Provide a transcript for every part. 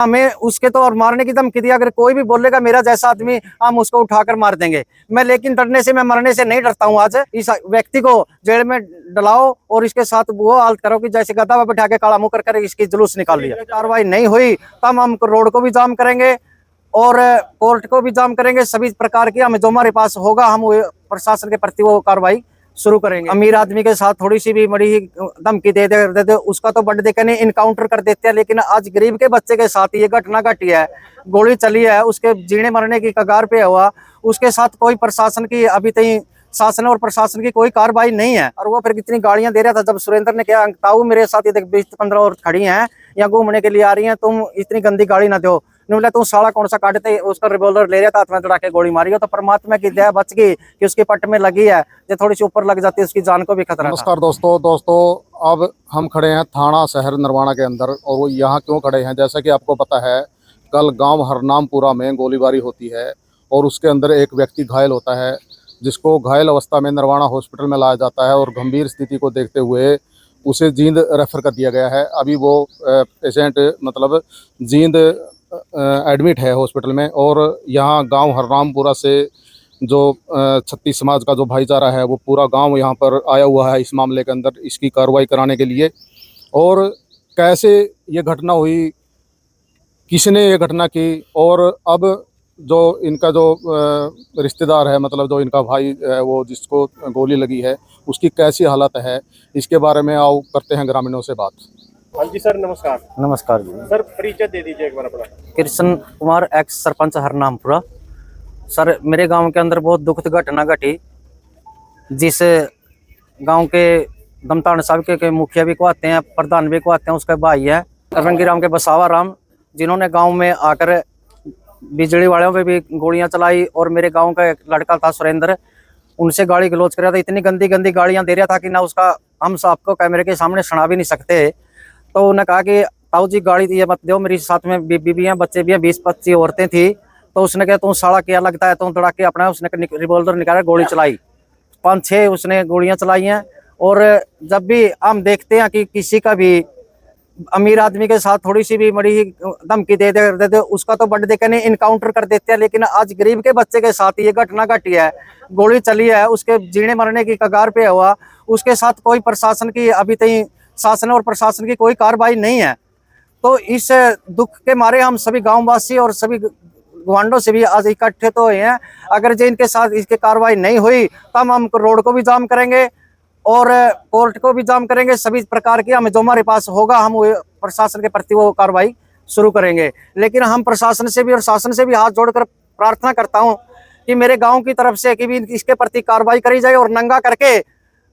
हमें उसके तो और मारने की धमकी दी, अगर कोई भी बोलेगा मेरा जैसा आदमी हम उसको उठाकर मार देंगे। मैं लेकिन डरने से, मैं मरने से नहीं डरता हूँ। आज इस व्यक्ति को जेल में डलाओ और इसके साथ वो हालत करो कि जैसे गधा में बैठा के काला मुंह कर इसकी जुलूस निकाल लिया। कार्रवाई नहीं हुई तब हम रोड को भी जाम करेंगे और कोर्ट को भी जाम करेंगे। सभी प्रकार की हमें जो हमारे पास होगा हम प्रशासन के प्रति वो कार्रवाई शुरू करेंगे। अमीर आदमी के साथ थोड़ी सी भी बड़ी धमकी दे उसका तो बड़ देखे नहीं इनकाउंटर कर देते हैं, लेकिन आज गरीब के बच्चे के साथ ये घटना घटी है, गोली चली है, उसके जीने मरने की कगार पे हुआ, उसके साथ कोई प्रशासन की अभी तक शासन और प्रशासन की कोई कार्रवाई नहीं है। और वो फिर कितनी गाड़ियां दे रहा था। जब सुरेंद्र ने कहा ताऊ मेरे साथ ये 20-15 और खड़ी हैं या घूमने के लिए आ रही हैं, तुम इतनी गंदी गाड़ी ना दो, बोला तुम साला कौन सा काटते, उसका रिवॉल्वर ले रहा था, हाथ में चढ़ा के गोली मारी हो। तो परमात्मा की दया बच गई कि उसकी पट में लगी है, जो थोड़ी सी ऊपर लग जाती है उसकी जान को भी खतरा। नमस्कार दोस्तों, अब हम खड़े हैं थाना शहर नरवाना के अंदर। और वो यहाँ क्यों खड़े हैं, जैसा कि आपको पता है कल गांव हरनामपुरा में गोलीबारी होती है और उसके अंदर एक व्यक्ति घायल होता है, जिसको घायल अवस्था में नरवाना हॉस्पिटल में लाया जाता है और गंभीर स्थिति को देखते हुए उसे जींद रेफर कर दिया गया है। अभी वो पेशेंट मतलब जींद एडमिट है हॉस्पिटल में। और यहाँ गांव हरनामपुरा से जो छत्तीस समाज का जो भाईचारा है वो पूरा गांव यहाँ पर आया हुआ है इस मामले के अंदर इसकी कार्रवाई कराने के लिए। और कैसे ये घटना हुई, किसने ये घटना की, और अब जो इनका जो रिश्तेदार है, मतलब जो इनका भाई है वो जिसको गोली लगी है, उसकी कैसी हालत है, इसके बारे में आओ करते हैं ग्रामीणों से बात। हाँ जी सर, नमस्कार। नमस्कार जी। सर परिचय दे दीजिए एक बार अपना। कृष्ण कुमार, एक्स सरपंच हरनामपुरा। सर मेरे गांव के अंदर बहुत दुखद घटना घटी, जिस गांव के दमतान साहब के मुखिया भी को आते हैं, प्रधान भी को आते हैं, उसका भाई है रंगीराम के बसावा राम, जिन्होंने गांव में आकर बिजली वालों पे भी गोलियां चलाई। और मेरे गांव का एक लड़का था सुरेंद्र, उनसे गाली गलौज कर रहा था, इतनी गंदी गंदी गालियां दे रहा था कि ना उसका हम सबको कैमरे के सामने सुना भी नहीं सकते। तो उन्होंने कहा कि ताऊ जी गाड़ी ये मत दो, मेरी साथ में बीबियां बच्चे भी हैं, 20-25 औरतें थी। तो उसने कहा तुम साला क्या लगता है, तुम तड़ा के अपना, उसने रिवॉल्वर निकाला, गोली चलाई, 5-6 उसने गोलियां चलाई हैं। और जब भी हम देखते हैं कि किसी का भी अमीर आदमी के साथ थोड़ी सी भी बड़ी धमकी दे उसका तो बड़ देखे नहीं इनकाउंटर कर देते हैं, लेकिन आज गरीब के बच्चे के साथ ये घटना घटी है, गोली चली है, उसके जीने मरने की कगार पे हुआ, उसके साथ कोई प्रशासन की अभी तक शासन और प्रशासन की कोई कार्रवाई नहीं है। तो इस दुख के मारे हम सभी गांववासी और सभी गवांडों से भी आज इकट्ठे तो हुए हैं। अगर जो इनके साथ इसकी कार्रवाई नहीं हुई तब हम रोड को भी जाम करेंगे और कोर्ट को भी जाम करेंगे। सभी प्रकार की हमें जो हमारे पास होगा हम प्रशासन के प्रति वो कार्रवाई शुरू करेंगे। लेकिन हम प्रशासन से भी और शासन से भी हाथ जोड़कर प्रार्थना करता हूं कि मेरे गांव की तरफ से कि भी इसके प्रति कार्रवाई करी जाए और नंगा करके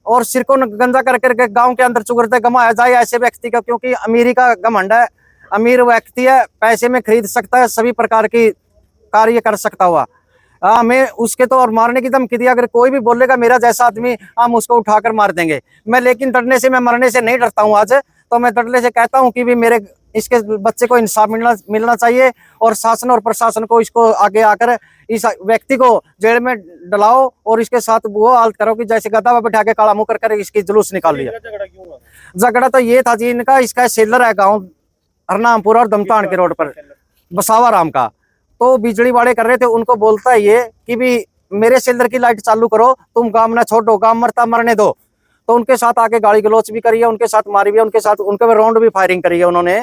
और सिर को गंजा करके गांव के अंदर चुगरते गमाया जाए ऐसे व्यक्ति का, क्योंकि अमीरी का घमंड है, अमीर व्यक्ति है, पैसे में खरीद सकता है, सभी प्रकार की कार्य कर सकता हुआ। हमें उसके तो और मारने की धमकी दी, अगर कोई भी बोलेगा मेरा जैसा आदमी हम उसको उठाकर मार देंगे। मैं लेकिन डरने से, मैं मरने से नहीं डरता हूँ। आज तो मैं डरने से कहता हूँ कि भी मेरे इसके बच्चे को इंसाफ मिलना चाहिए और शासन और प्रशासन को इसको आगे आकर इस व्यक्ति को जेल में डलाओ और इसके साथ वो हालत करो कि जैसे गधा में बैठा के काला मुंह कर इसकी जुलूस निकाल लिया। झगड़ा तो ये था जी इनका, इसका सेलर है गाँव हरनामपुरा और दमतान के रोड पर बसावा राम का। तो बिजली वाले कर रहे थे, उनको बोलता है ये कि भी मेरे सिलेंडर की लाइट चालू करो, तुम गांव ना छोड़ो, गांव मरता मरने दो। तो उनके साथ आके गाली गलौच भी करी है, उनके साथ मारी भी है, उनके साथ उनके राउंड भी फायरिंग करी है उन्होंने।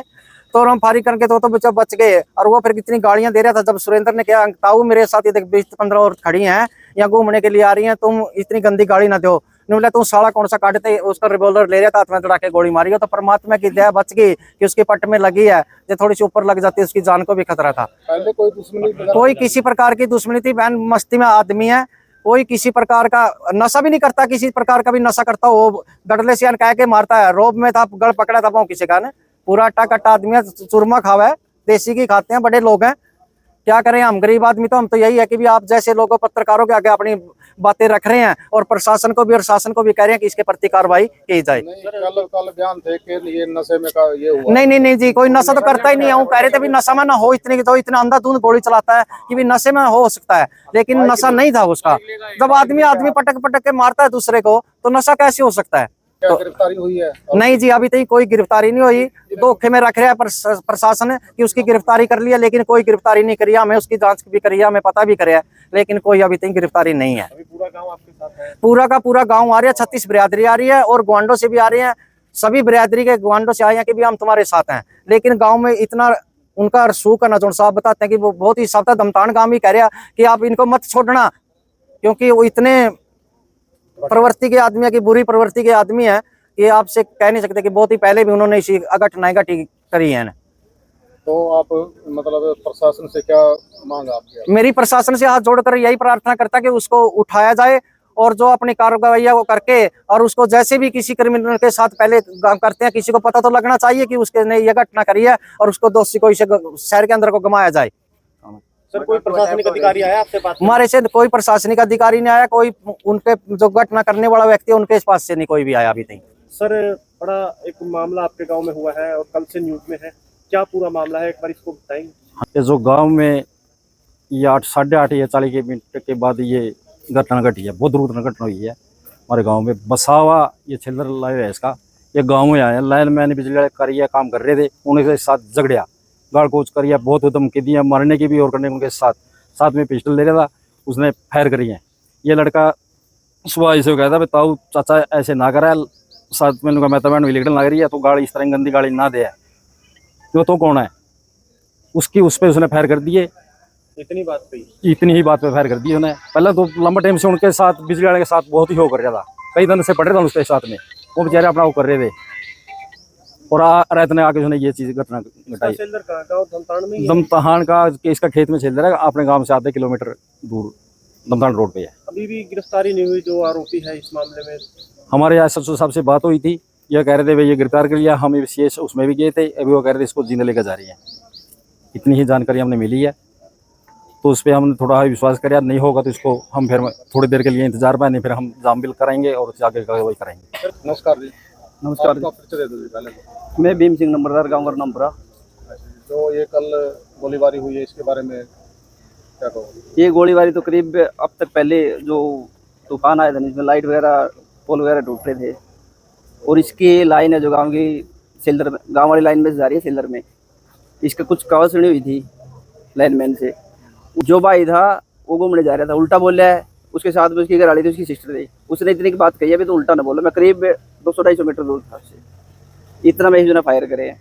तो हम फायरिंग करके तो बच्चा बच गए। और वो फिर कितनी गाड़ियां दे रहा था। जब सुरेंद्र ने कहा ताऊ मेरे साथ ये 20-15 और खड़ी हैं या घूमने के लिए आ रही हैं, तुम इतनी गंदी गाड़ी ना दो, बोला तुम साला कौन सा काटते, उसका रिवॉल्वर ले रहा था, हाथ में चढ़ा के गोली मारी हो। तो परमात्मा की दया बच गई कि उसकी पट में लगी है, जो थोड़ी सी ऊपर लग जाती है उसकी जान को भी खतरा था। पहले कोई दुश्मनी, कोई किसी प्रकार की दुश्मनी थी, बहन मस्ती में आदमी है, कोई किसी प्रकार का नशा भी नहीं करता, किसी प्रकार का भी नशा करता वो गड़ले से कह के मारता है। रोब में था, गड़ पकड़ा था पाँव किसी का ने, पूरा अट्टा कट्टा आदमी है, चूरमा खावा है, देसी की खाते हैं, बड़े लोग हैं, क्या करें हम गरीब आदमी। तो हम तो यही है कि भी आप जैसे लोगों पत्रकारों के आगे अपनी बातें रख रहे हैं और प्रशासन को भी और शासन को भी कह रहे हैं कि इसके प्रति कार्रवाई की जाए। कल बयान थे कि ये नशे में का ये हुआ। नहीं जी, कोई नशा तो करता ही नहीं है। कह रहे थे भी नशा में ना हो, इतनी तो इतना अंधाधुंध गोली चलाता है कि भी नशे में हो सकता है, लेकिन नशा नहीं था उसका। जब आदमी पटक पटक के मारता है दूसरे को तो नशा कैसे हो सकता है। क्या गिरफ्तारी हुई है? नहीं जी, अभी तक कोई गिरफ्तारी नहीं हुई। धोखे में रख रहा है प्रशासन कि उसकी गिरफ्तारी कर लिया, लेकिन कोई गिरफ्तारी नहीं करी। हमें उसकी जांच भी करी, हमें पता भी करे, लेकिन कोई अभी तक गिरफ्तारी नहीं है। अभी पूरा गांव आपके साथ है? पूरा का पूरा गांव आ रहा है, 36 बिरादरी आ रही है और ग्वांडो से भी आ रहे हैं। सभी बिरादरी के ग्वांडो से आए हैं कि भी हम तुम्हारे साथ हैं। लेकिन गांव में इतना उनका रसूख का नजर साहब बताते हैं कि वो बहुत ही साफ दमतान गांव ही कह रहा कि आप इनको मत छोड़ना, क्योंकि वो इतने प्रवृत्ति के आदमी है कि बुरी प्रवृत्ति के आदमी है कि आपसे कह नहीं सकते कि बहुत ही पहले भी उन्होंने इसी घटनाएं घटी करी है। तो आप मतलब प्रशासन से क्या मांग आपकी? मेरी प्रशासन से हाथ जोड़कर यही प्रार्थना करता कि उसको उठाया जाए और जो अपनी कार्रवाई वो करके, और उसको जैसे भी किसी क्रिमिनल के साथ पहले काम करते हैं, किसी को पता तो लगना चाहिए कि उसके ने यह घटना करी है और उसको दोषी को इसे शहर के अंदर को घुमाया जाए। सर कोई प्रशासनिक अधिकारी आया आपसे बात करने? हमारे से कोई प्रशासनिक अधिकारी नहीं आया, कोई उनके जो घटना करने वाला व्यक्ति है उनके पास से नहीं कोई भी आया अभी तक। सर बड़ा एक मामला आपके गांव में हुआ है और कल से न्यूज में है, क्या पूरा मामला है, एक बार इसको बताएंगे? ये जो गांव में ये 8 साढ़े 8 या 40 मिनट के बाद ये घटना घटी है, बहुत दुर्घटना घटना हुई है हमारे गांव में। बसावा ये छिल्लर लाइन है इसका, ये गांव में आया, लाइन मैन बिजली वाले करिए काम कर रहे थे, उनके साथ झगड़िया, गाड़ कोच करिए, बहुत धमकी दी है मारने की भी और करने उनके साथ में पिस्टल ले रहा था, उसने फायर करी है। ये लड़का सुबह से कहता है ताऊ चाचा ऐसे ना करा, साथ में मैं तो लिखने लग रही है तो गाड़ी इस तरह गंदी गाड़ी ना दे, तो कौन है उसकी, उस पर उसने फायर कर दिए। इतनी बात पे इतनी ही बात पे फायर कर दी उन्हें। पहले तो लंबा टाइम से उनके साथ बिजली वाले के साथ बहुत ही हो कर रहा था, कई दिन से पड़ रहे थे उसके साथ में, वो बेचारे अपना वो कर रहे थे और रात ने आके उसने ये चीज घटना घटाई। सेलर कहाँ का? दमतान में ही है? दमतान का इसका खेत में चल रहा है, अपने गांव से आधे किलोमीटर दूर दमतान रोड पे है। अभी भी गिरफ्तारी नहीं हुई जो आरोपी है इस मामले में? हमारे यहाँ सचिव साहब से बात हुई थी, यह कह रहे थे भाई ये गिरफ्तार कर लिया, हम उसमें भी गए थे, अभी वो कह रहे थे इसको जिंदा लेकर जा रही है। इतनी ही जानकारी हमने मिली है, तो उस पर हमने थोड़ा विश्वास कराया, नहीं होगा तो इसको हम फिर थोड़ी देर के लिए इंतजार में, नहीं फिर हम जामिल कराएंगे और आगे कार्रवाई करेंगे। नमस्कार जी। नमस्कार आपका परिचय दे दो जी पहले तो। मैं भीम सिंह नंबरदार, गाँव का नंबरा। जो ये कल गोलीबारी हुई है इसके बारे में क्या कहोगे? ये गोलीबारी तो करीब अब तक पहले जो तूफान आया था इसमें लाइट वगैरह पोल वगैरह टूट रहे थे, और इसकी लाइन है जो गांव की सेलर, गांव वाली लाइन में से जा रही है सेलर में, इसका कुछ कवर सुनी हुई थी लाइनमैन से। जो भाई था वो घूमने जा रहा था, उल्टा बोल रहा है, उसके साथ में उसकी घर वाली थी, उसकी सिस्टर थी, उसने इतनी की बात कही, अभी तो उल्टा ना बोलो, मैं करीब 200-250 मीटर दूर था उससे, इतना में फायर करे हैं।